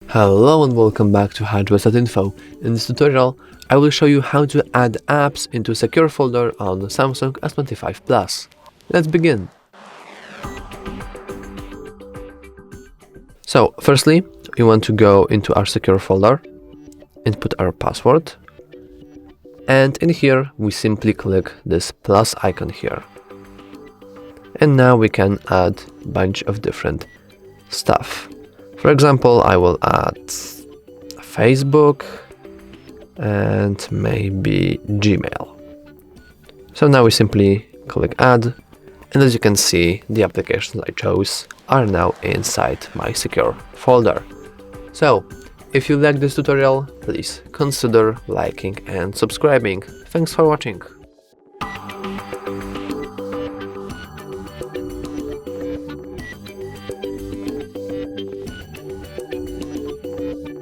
Hello and welcome back to HardReset.Info. In this tutorial, I will show you how to add apps into a secure folder on the Samsung S25 Plus. Let's begin. So, firstly, we want to go into our secure folder, input our password, and in here we simply click this plus icon here. And now we can add a bunch of different stuff. For example, I will add Facebook and maybe Gmail. So now we simply click add, and as you can see, the applications I chose are now inside my secure folder. So, if you like this tutorial, please consider liking and subscribing. Thanks for watching.